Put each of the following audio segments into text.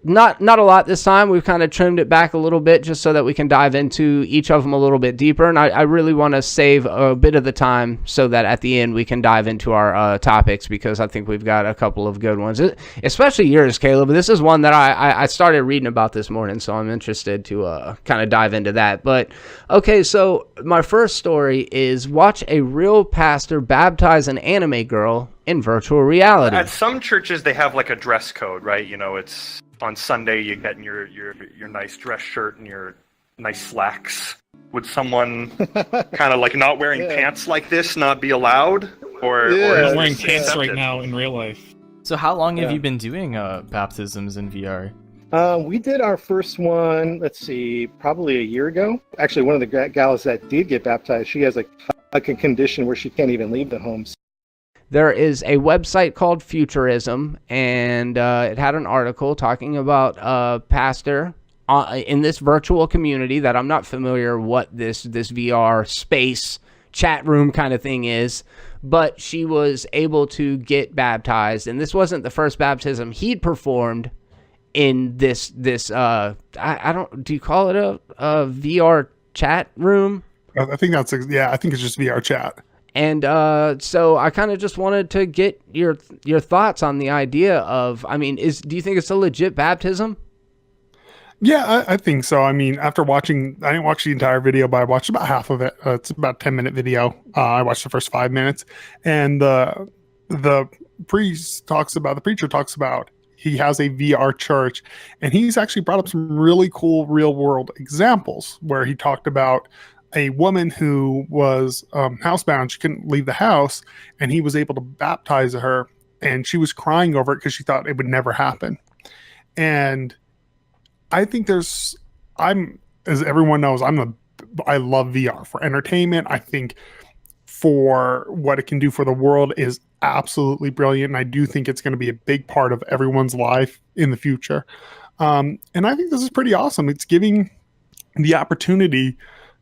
Not a lot this time. We've kind of trimmed it back a little bit just so that we can dive into each of them a little bit deeper. And I really want to save a bit of the time so that at the end we can dive into our topics, because I think we've got a couple of good ones, especially yours, Caleb. This is one that I started reading about this morning, so I'm interested to kind of dive into that. But okay, so my first story is watch a real pastor baptize an anime girl in virtual reality. At some churches, they have like a dress code, right? You know, it's on Sunday you get in your nice dress shirt and your nice slacks. Would someone kind of like not wearing pants like this not be allowed? Or not wearing pants right now in real life. So how long have you been doing baptisms in VR? We did our first one, let's see, probably a year ago. Actually, one of the gals that did get baptized, she has a condition where she can't even leave the home. There is a website called Futurism, and it had an article talking about a pastor in this virtual community that I'm not familiar what this VR space chat room kind of thing is, but she was able to get baptized, and this wasn't the first baptism he'd performed in this I don't, do you call it a VR chat room? I think I think it's just VR chat. And so I kind of just wanted to get your thoughts on the idea of, I mean, do you think it's a legit baptism? Yeah, I think so. I mean, after watching, I didn't watch the entire video, but I watched about half of it. It's about a 10-minute video. I watched the first 5 minutes, and the preacher talks about he has a VR church, and he's actually brought up some really cool real world examples where he talked about a woman who was housebound. She couldn't leave the house, and he was able to baptize her, and she was crying over it because she thought it would never happen. And I think as everyone knows, I love VR for entertainment. I think for what it can do for the world is absolutely brilliant, and I do think it's going to be a big part of everyone's life in the future. And I think this is pretty awesome. It's giving the opportunity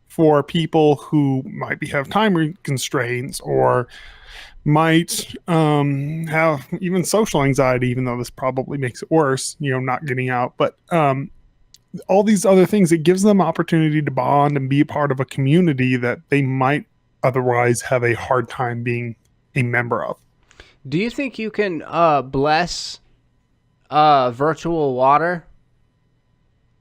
for people who might have time constraints or might have even social anxiety, even though this probably makes it worse, not getting out. But all these other things, it gives them opportunity to bond and be a part of a community that they might otherwise have a hard time being a member of. Do you think you can bless virtual water?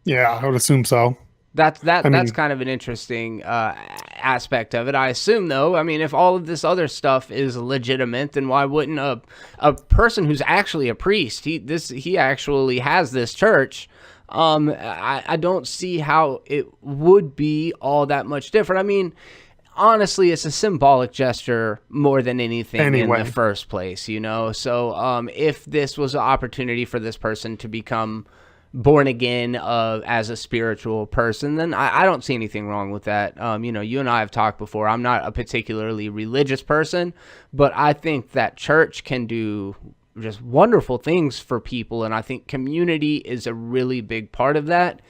Yeah, I would assume so. That's kind of an interesting aspect of it. I assume, though, I mean, if all of this other stuff is legitimate, then why wouldn't a person who's actually a priest, he actually has this church, I don't see how it would be all that much different. I mean, honestly, it's a symbolic gesture more than anything in the first place, So if this was an opportunity for this person to become born again as a spiritual person, then I don't see anything wrong with that. You and I have talked before. I'm not a particularly religious person, but I think that church can do just wonderful things for people, and I think community is a really big part of that.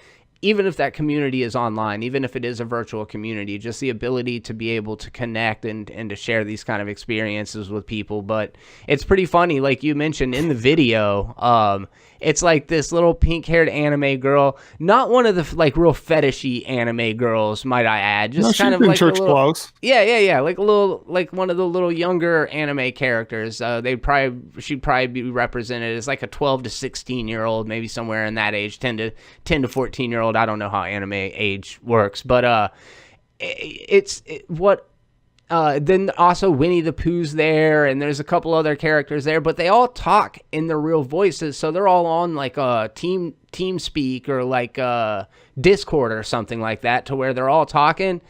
Even if that community is online, even if it is a virtual community, just the ability to be able to connect and to share these kind of experiences with people. But it's pretty funny, like you mentioned in the video, it's like this little pink-haired anime girl, not one of the like real fetishy anime girls, might I add, just kind of like church clothes. Yeah, like a little, like one of the little younger anime characters. She'd probably be represented as like a 12 to 16-year-old, maybe somewhere in that age, 10 to 14-year-old. I don't know how anime age works, but then also Winnie the Pooh's there, and there's a couple other characters there, but they all talk in their real voices, so they're all on like a TeamSpeak or like Discord or something like that, to where they're all talking.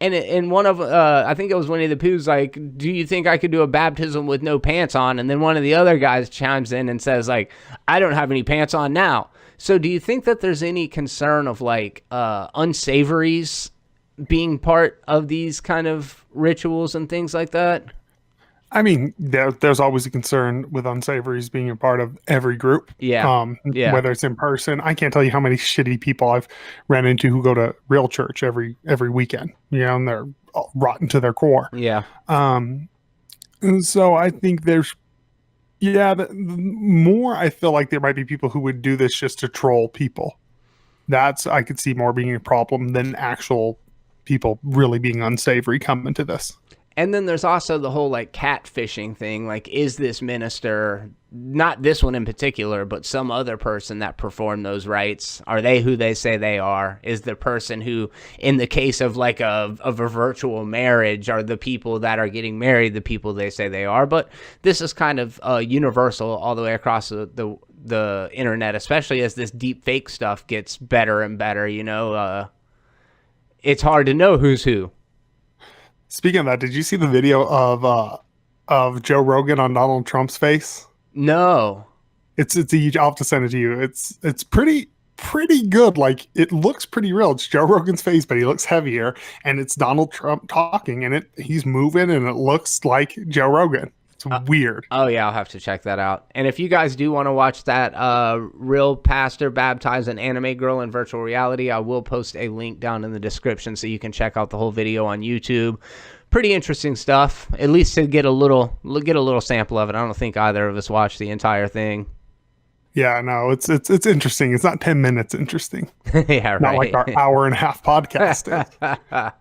And one of I think it was Winnie the Pooh's like, "Do you think I could do a baptism with no pants on?" And then one of the other guys chimes in and says like, "I don't have any pants on now." So do you think that there's any concern of like unsavories being part of these kind of rituals and things like that? I mean, there's always a concern with unsavories being a part of every group. Yeah. Whether it's in person. I can't tell you how many shitty people I've ran into who go to real church every weekend, and they're rotten to their core. Yeah. And so I think there's Yeah, the more I feel like there might be people who would do this just to troll people. That's I could see more being a problem than actual people really being unsavory coming to this. And then there's also the whole like catfishing thing. Like, is this minister, not this one in particular, but some other person that performed those rites, are they who they say they are? Is the person who, in the case of like of a virtual marriage, are the people that are getting married the people they say they are? But this is kind of universal all the way across the internet, especially as this deep fake stuff gets better and better. You know, it's hard to know who's who. Speaking of that, did you see the video of Joe Rogan on Donald Trump's face? No. It's a huge. I'll have to send it to you. It's pretty good. Like, it looks pretty real. It's Joe Rogan's face, but he looks heavier, and it's Donald Trump talking, and he's moving, and it looks like Joe Rogan. It's weird. Oh yeah, I'll have to check that out. And if you guys do want to watch that real pastor baptize an anime girl in virtual reality, I will post a link down in the description so you can check out the whole video on YouTube. Pretty interesting stuff. At least to get a little sample of it. I don't think either of us watched the entire thing. Yeah, no, it's interesting. It's not 10 minutes interesting. Yeah, right. Not like our hour and a half podcast is.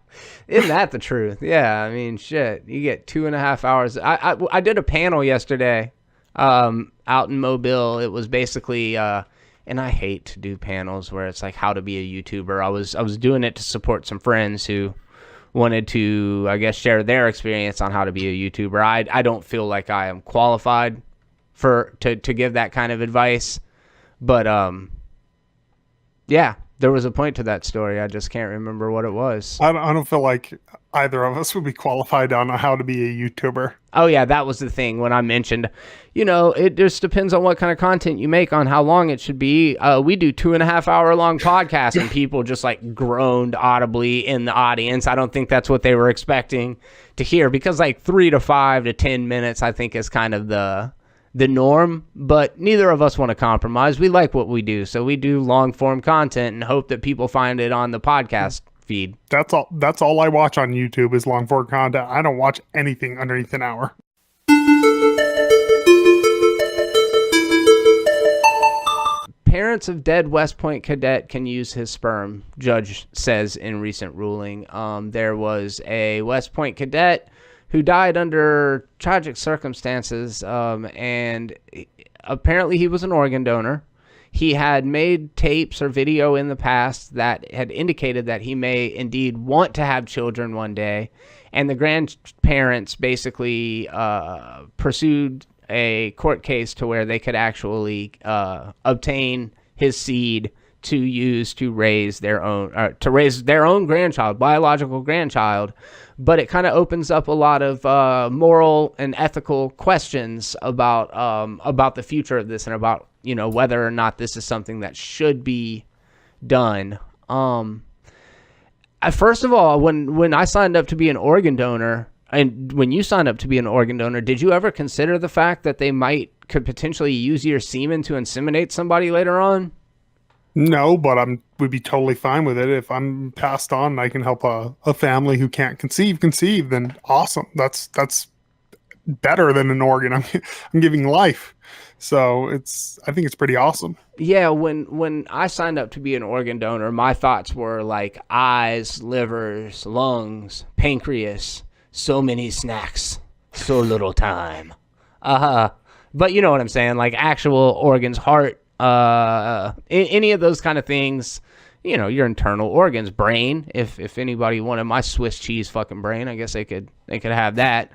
Isn't that the truth? Yeah, I mean, shit. You get 2.5 hours. I did a panel yesterday out in Mobile. It was basically, and I hate to do panels where it's like how to be a YouTuber. I was doing it to support some friends who wanted to, I guess, share their experience on how to be a YouTuber. I don't feel like I am qualified to give that kind of advice, but yeah, there was a point to that story. I just can't remember what it was. I don't feel like either of us would be qualified on how to be a YouTuber. Oh yeah, that was the thing when I mentioned, you know, it just depends on what kind of content you make on how long it should be. We do 2.5 hour long podcasts and people just like groaned audibly in the audience. I don't think that's what they were expecting to hear, because like 3 to 5 to 10 minutes, I think, is kind of the norm, but neither of us want to compromise. We like what we do, so we do long form content and hope that people find it on the podcast feed. That's all I watch on YouTube is long form content. I don't watch anything underneath an hour. Parents of dead West Point cadet can use his sperm, judge says in recent ruling. There was a West Point cadet who died under tragic circumstances, and apparently he was an organ donor. He had made tapes or video in the past that had indicated that he may indeed want to have children one day, and the grandparents basically pursued a court case to where they could actually obtain his seed to use to raise their own grandchild, biological grandchild. But it kind of opens up a lot of moral and ethical questions about the future of this, and about, you know, whether or not this is something that should be done. First of all, when I signed up to be an organ donor, and when you signed up to be an organ donor, did you ever consider the fact that they could potentially use your semen to inseminate somebody later on? No, but would be totally fine with it. If I'm passed on and I can help a family who can't conceive, then awesome. That's better than an organ. I'm giving life. So I think it's pretty awesome. Yeah, when I signed up to be an organ donor, my thoughts were like eyes, livers, lungs, pancreas, so many snacks, so little time. But you know what I'm saying, like actual organs, heart, any of those kind of things, you know, your internal organs, brain. If anybody wanted my Swiss cheese fucking brain, I guess they could have that.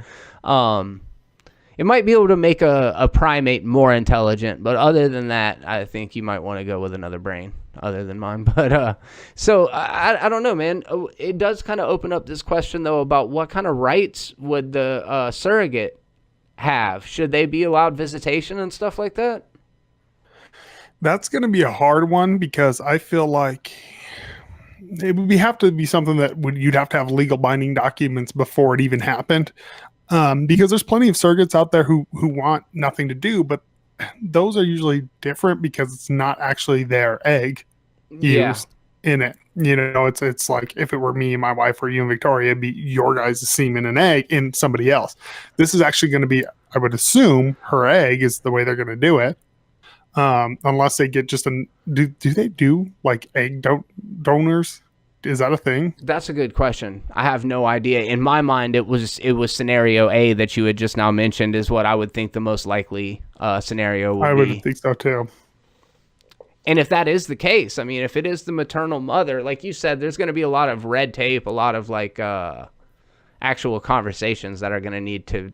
It might be able to make a primate more intelligent, but other than that, I think you might want to go with another brain other than mine. But so I don't know, man. It does kind of open up this question though about what kind of rights would the surrogate have? Should they be allowed visitation and stuff like that? That's going to be a hard one, because I feel like it would have to be something that you'd have to have legal binding documents before it even happened. Because there's plenty of surrogates out there who want nothing to do, but those are usually different because it's not actually their egg used in it. You know, it's like if it were me and my wife or you and Victoria, it'd be your guys' semen and egg in somebody else. This is actually going to be I would assume her egg is the way they're going to do it. Unless they get just do they do like egg donors? Is that a thing? That's a good question. I have no idea. In my mind, it was scenario A that you had just now mentioned is what I would think the most likely scenario would be. I would think so too. And if that is the case, I mean, if it is the maternal mother, like you said, there's going to be a lot of red tape, a lot of like actual conversations that are going to need to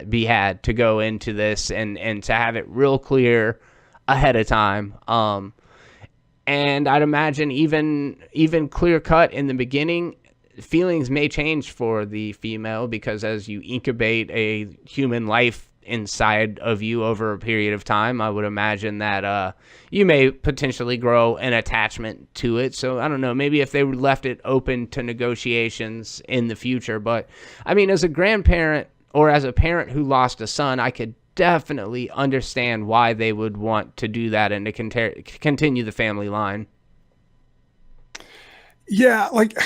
be had to go into this and to have it real clear ahead of time. And I'd imagine even clear cut in the beginning, feelings may change for the female because as you incubate a human life inside of you over a period of time, I would imagine that you may potentially grow an attachment to it. So I don't know, maybe if they left it open to negotiations in the future. But I mean, as a grandparent or as a parent who lost a son, I could definitely understand why they would want to do that and to continue the family line. Yeah, like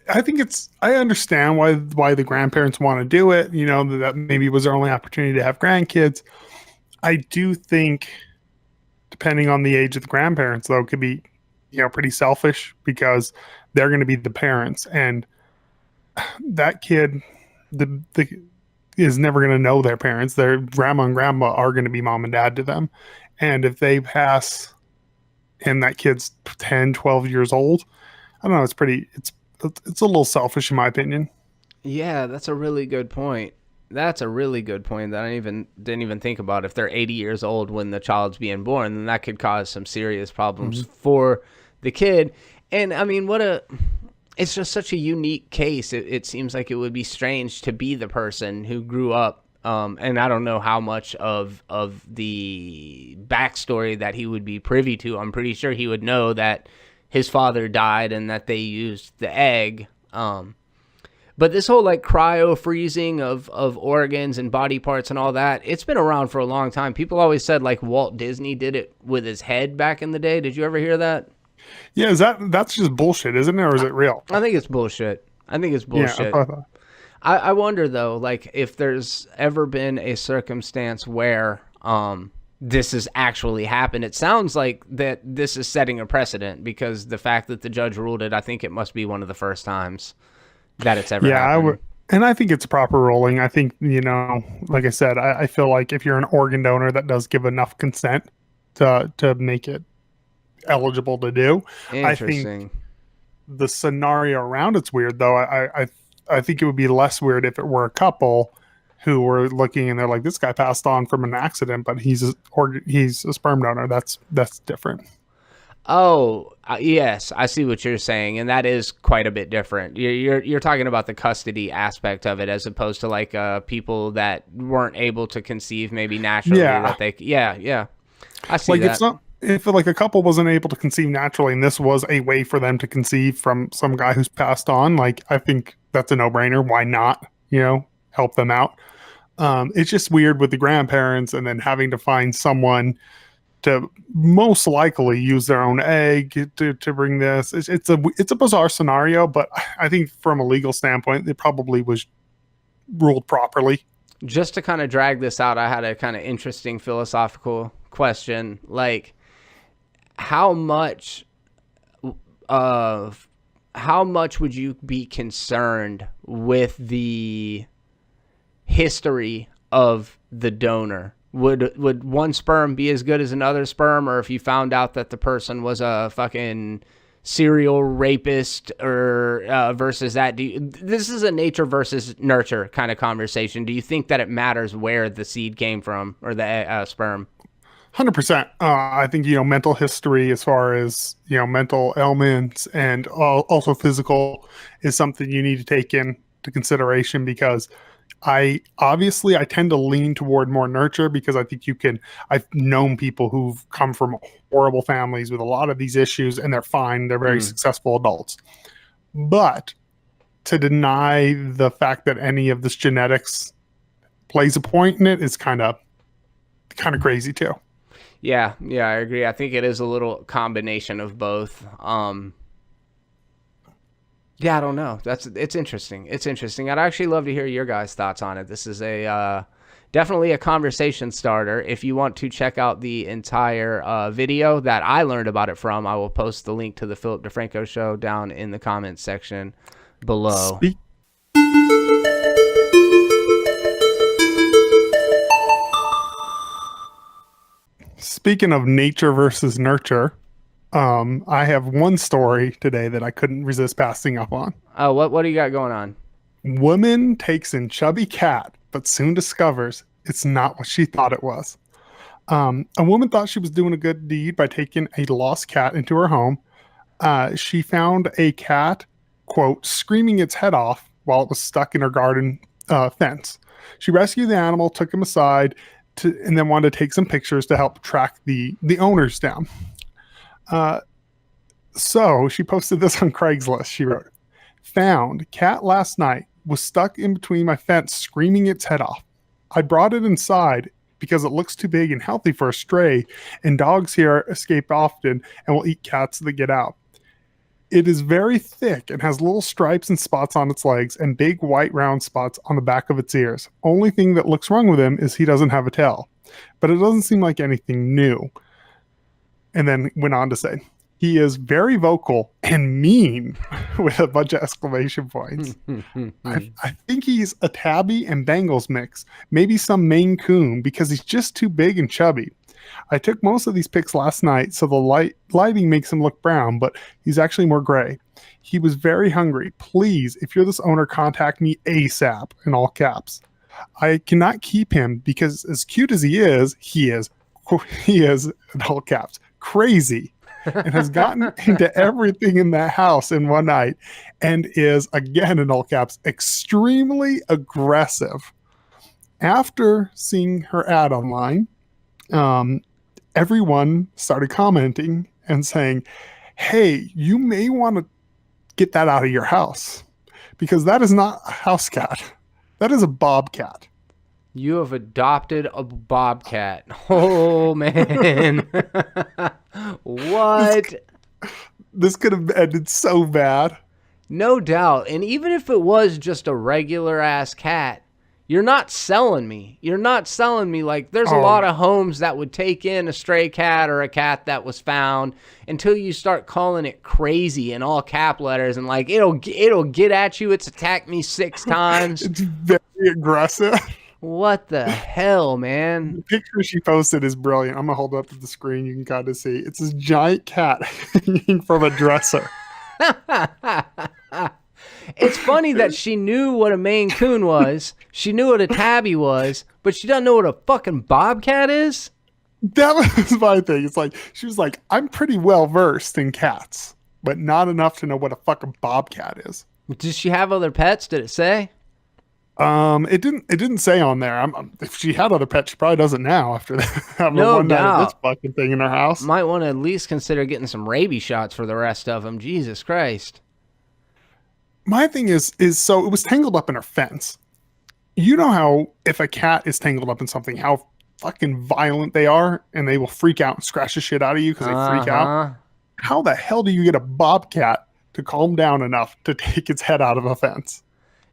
I think I understand why the grandparents want to do it. You know, that maybe was their only opportunity to have grandkids. I do think, depending on the age of the grandparents, though, it could be, you know, pretty selfish because they're going to be the parents, and that kid, the is never going to know their parents. Their grandma and grandma are going to be mom and dad to them. And if they pass and that kid's 10, 12 years old, I don't know, it's a little selfish in my opinion. Yeah, that's a really good point. That's a really good point that I didn't even think about. If they're 80 years old when the child's being born, then that could cause some serious problems for the kid. And I mean, it's just such a unique case. It seems like it would be strange to be the person who grew up, and I don't know how much of the backstory that he would be privy to. I'm pretty sure he would know that his father died and that they used the egg. But this whole like cryo freezing of organs and body parts and all that, it's been around for a long time. People always said like Walt Disney did it with his head back in the day. Did you ever hear that? Yeah, that's just bullshit, isn't it, or is it real? I think it's bullshit. Yeah, I wonder though, like if there's ever been a circumstance where this has actually happened. It sounds like that this is setting a precedent because the fact that the judge ruled it, I think it must be one of the first times that it's ever happened. And I think it's proper ruling. I think, you know, like I said, I feel like if you're an organ donor, that does give enough consent to make it eligible to do. Interesting. I think the scenario around it's weird though. I think it would be less weird if it were a couple who were looking and they're like, this guy passed on from an accident, but he's a sperm donor. That's different. Oh, yes, I see what you're saying, and that is quite a bit different. You're talking about the custody aspect of it, as opposed to like people that weren't able to conceive maybe naturally. Yeah. I see like that. If like a couple wasn't able to conceive naturally, and this was a way for them to conceive from some guy who's passed on, like I think that's a no-brainer. Why not? You know, help them out. It's just weird with the grandparents, and then having to find someone to most likely use their own egg to bring this. It's a bizarre scenario, but I think from a legal standpoint, it probably was ruled properly. Just to kind of drag this out, I had a kind of interesting philosophical question. Like, how much would you be concerned with the history of the donor? Would one sperm be as good as another sperm, or if you found out that the person was a fucking serial rapist, or versus that? This is a nature versus nurture kind of conversation. Do you think that it matters where the seed came from, or the sperm? 100%. I think, you know, mental history as far as, you know, mental ailments and also physical is something you need to take into consideration, because I tend to lean toward more nurture, because I think I've known people who've come from horrible families with a lot of these issues, and they're fine. They're very successful adults. But to deny the fact that any of this genetics plays a point in it is kind of crazy too. Yeah, I agree. I think it is a little combination of both. Yeah, I don't know. It's interesting. It's interesting. I'd actually love to hear your guys' thoughts on it. This is a definitely a conversation starter. If you want to check out the entire video that I learned about it from, I will post the link to the Philip DeFranco show down in the comments section below. Speaking of nature versus nurture, I have one story today that I couldn't resist passing up on. Oh, what do you got going on? Woman takes in chubby cat, but soon discovers it's not what she thought it was. A woman thought she was doing a good deed by taking a lost cat into her home. She found a cat, quote, screaming its head off while it was stuck in her garden fence. She rescued the animal, took him aside, and then wanted to take some pictures to help track the owners down. So she posted this on Craigslist. She wrote, "Found cat last night, was stuck in between my fence screaming its head off. I brought it inside because it looks too big and healthy for a stray, and dogs here escape often and will eat cats that get out. It is very thick and has little stripes and spots on its legs and big white round spots on the back of its ears. Only thing that looks wrong with him is he doesn't have a tail. But it doesn't seem like anything new." And then went on to say, "He is very vocal and mean," with a bunch of exclamation points. I think he's a tabby and Bengals mix, maybe some Maine Coon, because he's just too big and chubby. I took most of these pics last night, so the lighting makes him look brown, but he's actually more gray. He was very hungry. Please, if you're this owner, contact me ASAP, in all caps. I cannot keep him because as cute as he is, in all caps, crazy, and has gotten into everything in that house in one night, and is, again in all caps, extremely aggressive. After seeing her ad online, everyone started commenting and saying, "Hey, you may want to get that out of your house because that is not a house cat. That is a bobcat." You have adopted a bobcat. Oh, man. What? This could have ended so bad. No doubt. And even if it was just a regular ass cat, you're not selling me. You're not selling me. Like, there's a lot of homes that would take in a stray cat or a cat that was found until you start calling it crazy in all cap letters and like it'll get at you. It's attacked me 6 times. It's very aggressive. What the hell, man? The picture she posted is brilliant. I'm gonna hold it up to the screen. You can kind of see it's this giant cat hanging from a dresser. It's funny that she knew what a Maine Coon was. She knew what a tabby was, but she doesn't know what a fucking bobcat is. That was my thing. It's like she was like, "I'm pretty well versed in cats, but not enough to know what a fucking bobcat is." Does she have other pets? Did it say? It didn't say on there. If she had other pets, she probably doesn't now after having No one night of this doubt. fucking thing in her house. Might want to at least consider getting some rabies shots for the rest of them. Jesus Christ. My thing is so it was tangled up in her fence. You know how if a cat is tangled up in something, how fucking violent they are, and they will freak out and scratch the shit out of you because they freak out. How the hell do you get a bobcat to calm down enough to take its head out of a fence?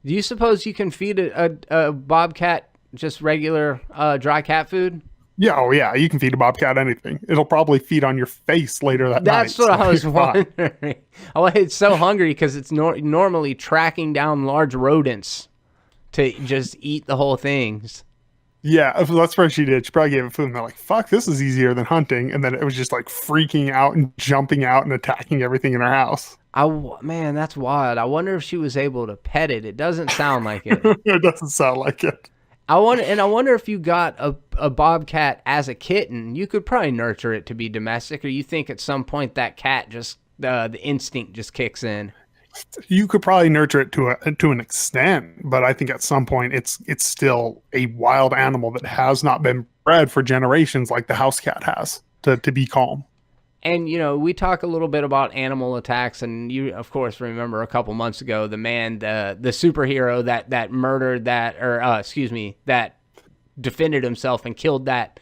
Do you suppose you can feed a bobcat just regular dry cat food? Yeah, oh yeah, you can feed a bobcat anything. It'll probably feed on your face later that night. That's what I was wondering. Oh, it's so hungry because it's normally tracking down large rodents to just eat the whole things. Yeah, that's what she did. She probably gave it food, and they're like, "Fuck, this is easier than hunting." And then it was just like freaking out and jumping out and attacking everything in her house. Man, that's wild. I wonder if she was able to pet it. It doesn't sound like it. It doesn't sound like it. I wonder if you got a bobcat as a kitten, you could probably nurture it to be domestic, or you think at some point that cat just the instinct just kicks in. You could probably nurture it to an extent, but I think at some point it's still a wild animal that has not been bred for generations like the house cat has to be calm. And, you know, we talk a little bit about animal attacks, and you, of course, remember a couple months ago, the man, the superhero that murdered that defended himself and killed that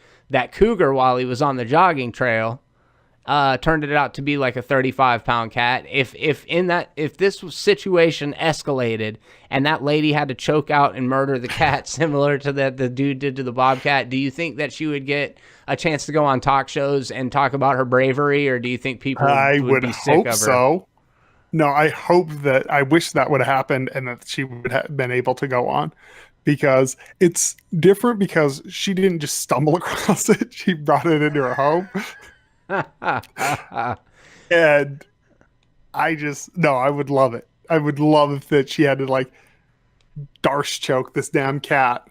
cougar while he was on the jogging trail. turned it out to be like a 35-pound cat. If this situation escalated and that lady had to choke out and murder the cat, similar to that the dude did to the Bobcat, do you think that she would get a chance to go on talk shows and talk about her bravery, or do you think people would be sick of her? So. No, I wish that would have happened and that she would have been able to go on, because it's different because she didn't just stumble across it. She brought it into her home. And I would love it. I would love that she had to like Darce choke this damn cat,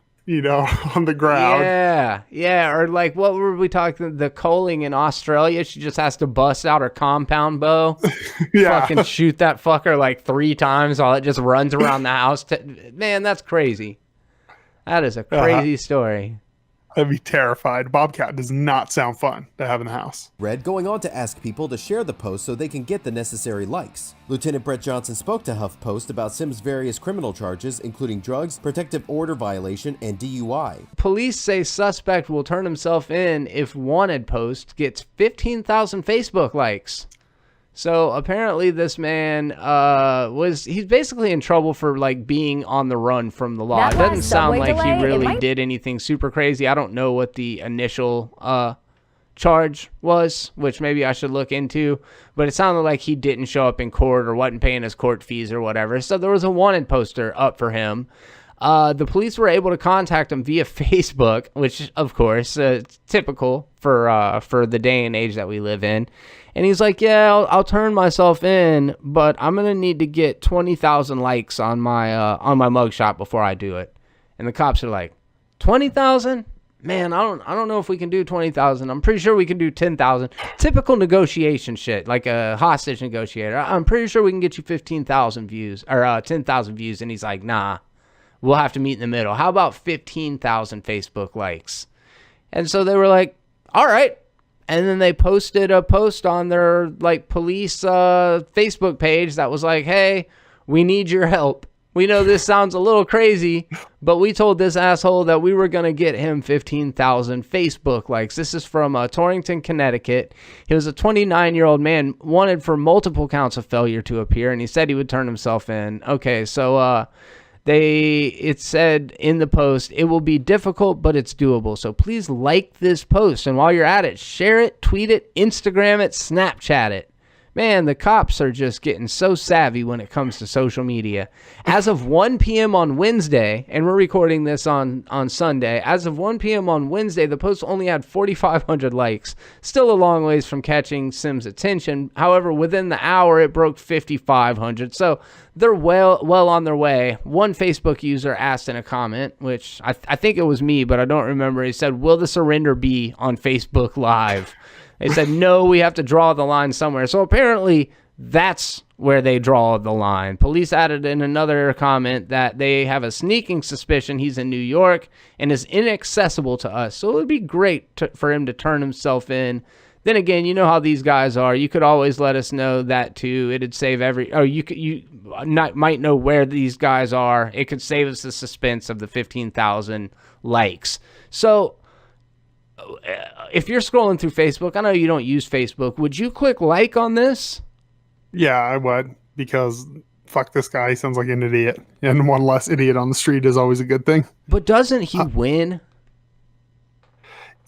on the ground. Yeah. Or like, what were we talking? The culling in Australia. She just has to bust out her compound bow. Yeah. Fucking shoot that fucker like 3 times while it just runs around the house. Man, that's crazy. That is a crazy story. I'd be terrified. Bobcat does not sound fun to have in the house. Red going on to ask people to share the post so they can get the necessary likes. Lieutenant Brett Johnson spoke to HuffPost about Sims' various criminal charges, including drugs, protective order violation, and DUI. Police say suspect will turn himself in if wanted post gets 15,000 Facebook likes. So apparently this man he's basically in trouble for like being on the run from the law. It doesn't sound like he really did anything super crazy. I don't know what the initial charge was, which maybe I should look into, but it sounded like he didn't show up in court or wasn't paying his court fees or whatever. So there was a wanted poster up for him. The police were able to contact him via Facebook, which of course typical for the day and age that we live in. And he's like, yeah, I'll turn myself in, but I'm going to need to get 20,000 likes on my mugshot before I do it. And the cops are like, 20,000? Man, I don't know if we can do 20,000. I'm pretty sure we can do 10,000. Typical negotiation shit, like a hostage negotiator. I'm pretty sure we can get you 15,000 views or 10,000 views. And he's like, nah, we'll have to meet in the middle. How about 15,000 Facebook likes? And so they were like, all right. And then they posted a post on their like police Facebook page that was like, hey, we need your help. We know this sounds a little crazy, but we told this asshole that we were going to get him 15,000 Facebook likes. This is from Torrington, Connecticut. He was a 29-year-old man wanted for multiple counts of failure to appear, and he said he would turn himself in. Okay, so it said in the post, it will be difficult, but it's doable. So please like this post. And while you're at it, share it, tweet it, Instagram it, Snapchat it. Man, the cops are just getting so savvy when it comes to social media. As of 1 p.m. on Wednesday, and we're recording this on Sunday, as of 1 p.m. on Wednesday, the post only had 4,500 likes. Still a long ways from catching Sims' attention. However, within the hour, it broke 5,500. So they're well on their way. One Facebook user asked in a comment, which I think it was me, but I don't remember. He said, will the surrender be on Facebook Live? They said, no, we have to draw the line somewhere. So apparently that's where they draw the line. Police added in another comment that they have a sneaking suspicion he's in New York and is inaccessible to us. So it would be great for him to turn himself in. Then again, you know how these guys are. You could always let us know that too. It'd save you might know where these guys are. It could save us the suspense of the 15,000 likes. So if you're scrolling through Facebook, I know you don't use Facebook. Would you click like on this? Yeah, I would, because fuck this guy. He sounds like an idiot. And one less idiot on the street is always a good thing. But doesn't he win?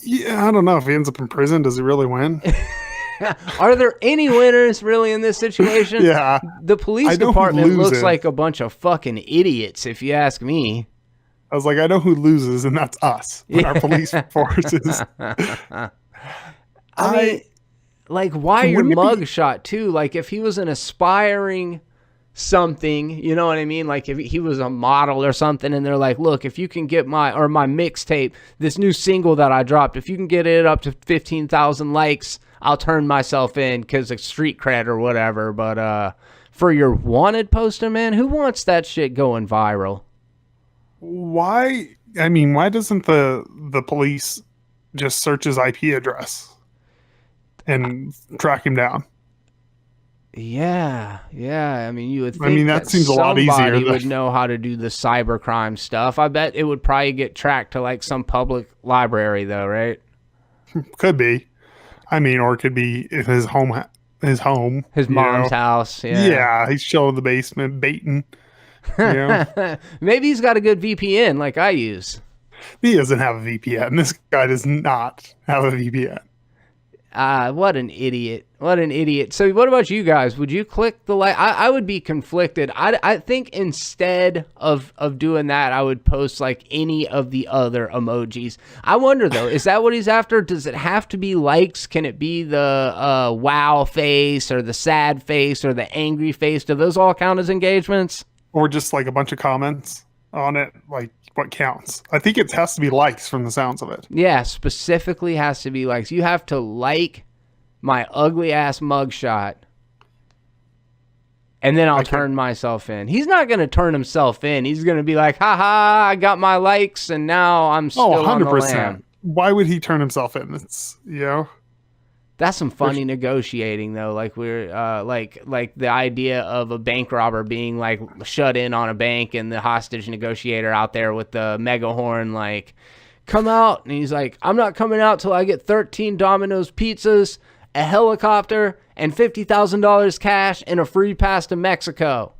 Yeah, I don't know. If he ends up in prison, does he really win? Are there any winners really in this situation? Yeah. The police department looks like a bunch of fucking idiots, if you ask me. I was like, I know who loses, and that's us. Our police forces. I mean, like, why your mugshot too? Like, if he was an aspiring something, you know what I mean? Like, if he was a model or something, and they're like, look, if you can get my mixtape, this new single that I dropped, if you can get it up to 15,000 likes, I'll turn myself in because of street cred or whatever. But for your wanted poster, man, who wants that shit going viral? Why? I mean, why doesn't the police just search his IP address and track him down? Yeah. I mean, you would think that seems a lot easier. Somebody would know how to do the cybercrime stuff. I bet it would probably get tracked to like some public library, though, right? Could be. I mean, or it could be in his home. His home. His you mom's know? house. Yeah. Yeah, he's chilling in the basement, baiting. You know? Maybe he's got a good VPN like I use. He doesn't have a VPN. This guy does not have a VPN. What an idiot. What an idiot. So what about you guys? Would you click the like? I would be conflicted. I think instead of doing that, I would post like any of the other emojis. I wonder though, is that what he's after? Does it have to be likes? Can it be the wow face or the sad face or the angry face? Do those all count as engagements? Or just like a bunch of comments on it, like what counts? I think it has to be likes from the sounds of it. Yeah, specifically has to be likes. You have to like my ugly ass mugshot, and then I'll turn myself in. He's not going to turn himself in. He's going to be like, haha, I got my likes, and now I'm still on the lam. Why would he turn himself in? It's, you know. That's some funny negotiating though. Like we're like the idea of a bank robber being like shut in on a bank and the hostage negotiator out there with the megahorn like, come out, and he's like, I'm not coming out till I get 13 Domino's pizzas, a helicopter, and $50,000 cash and a free pass to Mexico.